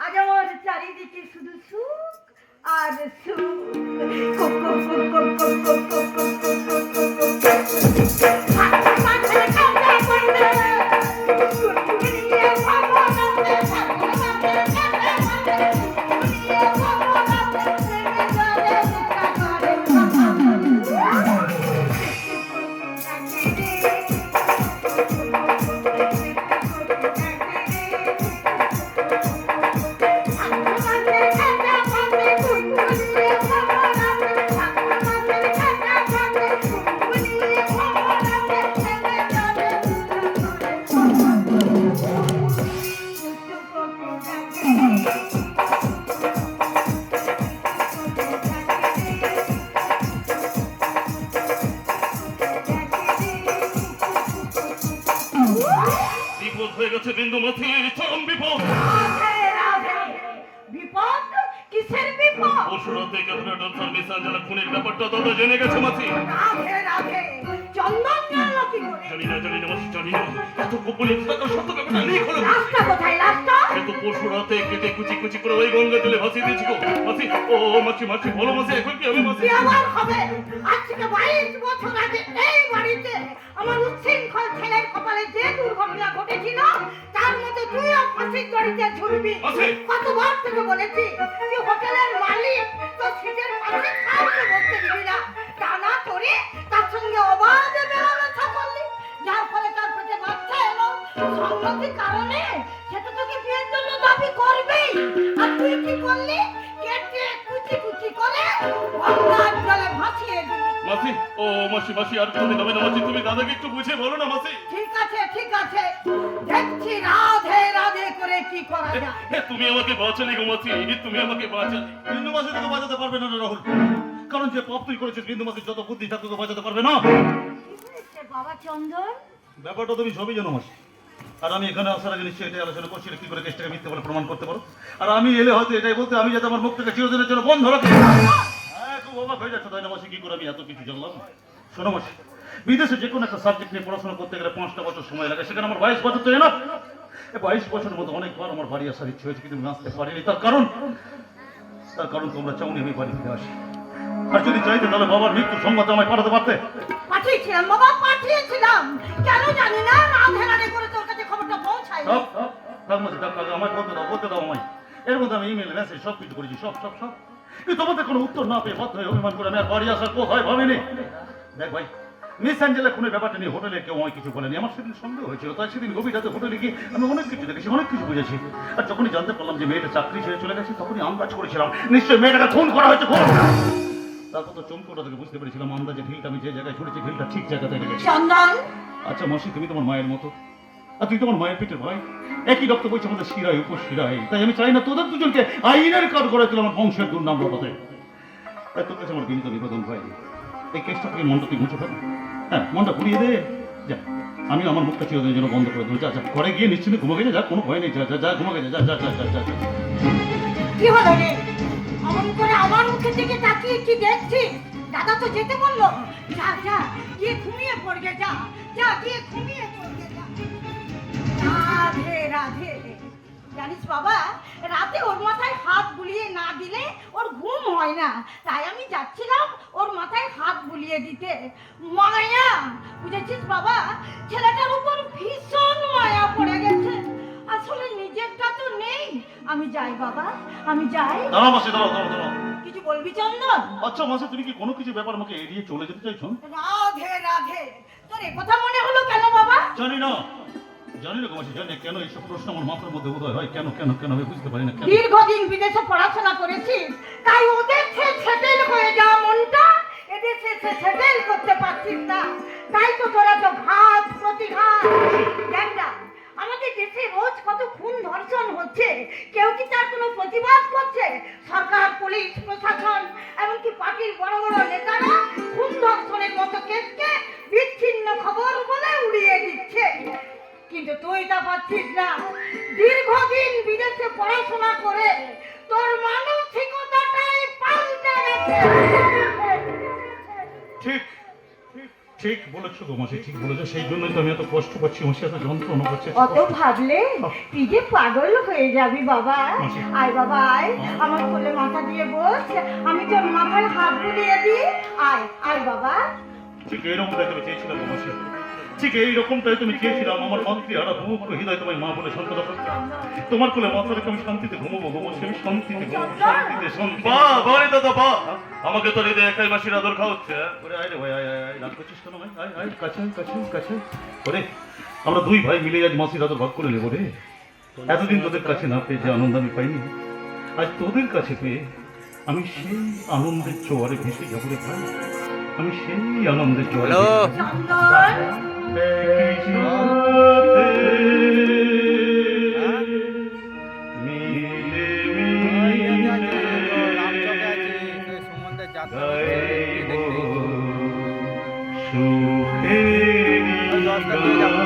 আজ আমার চারিদিকে শুধু সুখ আর সুখ। Cook cook cook cook cook cook cook cook cook cook cook cook. হাতের মাঝে কাঁচা পড়লে গুনগুনিয়ে ভাবো নামে থাকো নামে কাঁচা পড়লে গুনগুনিয়ে ভাবো নামে প্রেমে জলে বুকা করে বিন্দুমতি, চরম বিপদ। বিপদ? কিসের বিপদ? পরশুরাতে ক্যাথরিন সার্ভিসেঞ্জেলা খুনের ব্যাপারটা দাদা জেনে গেছে মাসি। রাধে চন্দন জানলো কি করে? জানি না মাসি, জানি না। এত গোপনে থাকার সত্য ব্যাপারটা লিক হলো। লাশটা কোথায়? লাশটা এত পরশুরাতে কেটে কুচি কুচি করে ওই গঙ্গা জলে ভাসিয়ে দিয়েছি গো মাসি। ও মাসি মাসি বলো মাসি, এখন কি হবে মাসি? কি আবার হবে? আজ থেকে 22 বছর আগে এই বাড়িতে আমার উচ্ছৃঙ্খল ছেলের কপালে যে দুর্ঘটনা ঘটেছিল তার মধ্যে তুইও ফাঁসির দড়িতে ঝুলবি। কতবার তোকে বলেছি তুই হোটেলের মালিক, তো সিটের পাশে কাউকে বসতে দিবি না। তা না করে তার সঙ্গে অবাধে মেলামেশা করলি, যার ফলে তার পেটে বাচ্চা এলো। সংগতির কারণে সেটা তোকে বিয়ের জন্য দাবি করবেই। আর তুই কি করলি? কেটে কুচি কুচি করে গঙ্গার জলে ভাসিয়ে দিলি। মাসি, ও মাসি মাসি, আর কোনদিন হবে না মাসি। তুমি দাদাকে একটু বুঝে বলো না মাসি। ঠিক আছে ঠিক আছে, দেখছি রাধে রাধে করে কি করা যায়। তুমি আমাকে বাঁচালে গো মাসি, তুমি আমাকে বাঁচালে। বিন্দু মাসি তোকে বাঁচাতে পারবে না রাহুল, কারণ যে পাপ তুই করেছিস বিন্দু মাসির যত বুদ্ধি তা তোকে বাঁচাতে পারবে না। বাবা চন্দন, ব্যাপারটা তুমি সবই জানো মাসি। আর আমি এখানে আসার আগে নিশ্চয়ই এটাই আলোচনা করছি কি করে কেসটাকে মিথ্যে বলে প্রমাণ করতে পারো। আর আমি এলে হয়তো এটাই বলতে আমি যাতে আমার মুখ থেকে চিরদিনের জন্য বন্ধ রাখি। হ্যাঁ, খুব অবাক হয়ে যাচ্ছে তাই না মাসি, কি করে আমি এত কিছু জানলাম। শোনো মাসি, বিদেশে যে কোনো একটা সাবজেক্ট নিয়ে পড়াশোনা করতে গেলে 5টা বছর সময় লাগে, সেখানে আমার 22 বছর তো এনাফ। 22 বছরের মধ্যে অনেকবার আমার বাড়ি আসার ইচ্ছে হয়েছে, কিন্তু আমি আসতে পারিনি। তার কারণ তোমরা চাওনি আমি বাড়ি ফিরে আসি। আর যদি চাইতে তাহলে বাবার মৃত্যু সংবাদ আমায় পাঠাতে পারতে। পাঠিয়েছিলাম বাবা, পাঠিয়েছিলাম। কেন জানি না, রাধে রাধে করে তোর কাছে খবরটা পৌঁছায়। আমায় বলতে দাও আমায়। এর মধ্যে আমি ইমেল মেসেজ সব কিছু করেছি, সব কিন্তু তোমাদের কোনো উত্তর না পেয়ে বাধ্য হয়ে অভিমান করে আমি আর বাড়ি আসার কোথায় ভাবিনি। দেখ ভাই, মিস অ্যাঞ্জেলা খুনের ব্যাপারটা নিয়ে হোটেলে কেউ আমায় কিছু বলেনি। আমার সেদিন সন্দেহ হয়েছিল, তাই সেদিন গভীর রাতে হোটেলে গিয়ে আমি অনেক কিছু দেখেছি, অনেক কিছু বুঝেছি। আর যখনই জানতে পারলাম যে মেয়েটা চাকরি ছেড়ে চলে গেছে, তখনই আন্দাজ করেছিলাম নিশ্চয়ই মেয়েটাকে খুন করা হয়েছে। তারপর তো চমকটা থেকে বুঝতে পেরেছিলাম আন্দাজে ঢিলটা আমি যে জায়গায় ছুড়েছি, ঢিলটা ঠিক জায়গাতে লেগেছে। চন্দন, আচ্ছা মাসি, তুমি তোমার মায়ের মতো, আর তুই তোমার মায়ের পেটের ভাই, একই রক্ত বইছে আমাদের শিরায় উপশিরায়। তাই আমি চাই না তোদের দুজনকে আইনের কাজ করে তুলে আমার বংশের দুর্নাম রটাতে। তাই তোর কাছে আমার বিনীত নিবেদন ভাই, এই কেসটা থেকে মনটা তুই মুছে ফেল। হ্যাঁ, মনটা ঘুরিয়ে দে। যা, আমি আমার মুখটা চিরদিনের জন্য বন্ধ করে দেবো। যা ঘরে গিয়ে নিশ্চিন্তে ঘুমে গেছে, যা, কোনো ভয় নেই। যা ঘুমে গেছে, যা। কি হলো রে? অমন করে আমার মুখের দিকে তাকিয়ে কি দেখছিস? দাদা তো যেতে বললো। যা গিয়ে ঘুমিয়ে পড়বে, যা গিয়ে ঘুমিয়ে পড়বে, যা। রাধে রাধে। জানিস বাবা, রাতে ওর মাথায় হাত বুলিয়ে না দিলে ওর ঘুম হয় না। তাই আমি যাচ্ছিলাম ওর মাথায় হাত বুলিয়ে দিতে। মায়া, বুঝেছিস বাবা, ছেলেটার উপর ভীষণ মায়া পড়ে গেছে। আসলে নিজেরটা তো নেই। আমি যাই বাবা, আমি যাই। দাঁড়াও মাসি, দাঁড়াও। কিছু বলবি চন্দন? আচ্ছা মাসি, তুমি কি কোনো কিছু ব্যাপার আমাকে এড়িয়ে চলে যেতে চাইছো? রাধে রাধে। তোর এ কথা মনে হলো কেন বাবা? জানি না মাসি, জানি না কেন এইসব প্রশ্ন আমার মাথার মধ্যে উদয় হয়। কেন আমি বুঝতে পারি না। দীর্ঘদিন বিদেশে পড়াশোনা করেছিস, তাই ওদের সেটেল হয়ে যাওয়া মনটা এদেশে সেটেল করতে পারছিস না। তাই তো তোরা তো ঘাত প্রতিঘাত। দেখ না, আমাদের দেশে রোজ কত খুন ধর্ষণ হচ্ছে, কেউ কি তার কোনো প্রতিবাদ করছে? সরকার, পুলিশ, প্রশাসন, এমনকি পার্টির বড় নেতারা খুন ধর্ষণের মতো কেসকে বিচ্ছিন্ন খবর বলে উড়িয়ে দিচ্ছে। কিন্তু তুই তা পাচ্ছিস না। দীর্ঘদিন বিদেশে পড়াশোনা করে তোর মানসিকতাটাই পাল্টে গেছে। ঠিক বলেছো গো মাসি, ঠিক বলেছো। সেই জন্যই তো আমি এত কষ্ট পাচ্ছি, মাসি এত যন্ত্রণা পাচ্ছি। অত ভাবলে তুই যে পাগল হয়ে যাবি বাবা। মাসি। আয় বাবা আয়, আমার কোলে মাথা দিয়ে বস, আমি তোর মাথায় হাত বুলিয়ে দিই। আয় আয় বাবা। ঠিক এইরকমটাই তুমি চেয়েছিলাম গো মাসি, ঠিক এইরকমটাই তুমি চেয়েছিলাম। আমার মাতৃহারা ভূমিপুর হৃদয় তোমায় মা বলে শান্ত রাখো। তোমার কোলে মাথা রেখে আমি শান্তিতে ঘুমবো গো মাসি, আমি শান্তিতে ঘুমবো, শান্তিতে শান্তি। বারে দাদা বা আমাকে তো হৃদয় একাই মাসির আদর খাওয়াচ্ছে। ওরে আয় রে ভাই, আয় আয় আয়, রাগ করছিস কেন ভাই? আয় আয়, কাছে আয়, কাছে আয়, কাছে আয়। ওরে আমরা দুই ভাই মিলে আজ মাসির আদর ভাগ করে নেবো রে। এতদিন তোদের কাছে না পেয়ে যে আনন্দ আমি পাইনি, আজ তোদের কাছে পেয়ে আমি সেই আনন্দের জোয়ারে ভেসে যাবো রে ভাই। আমি সেই আনন্দের জোয়ারে ভেসে যাবো। চন্দন সুখেরি গান।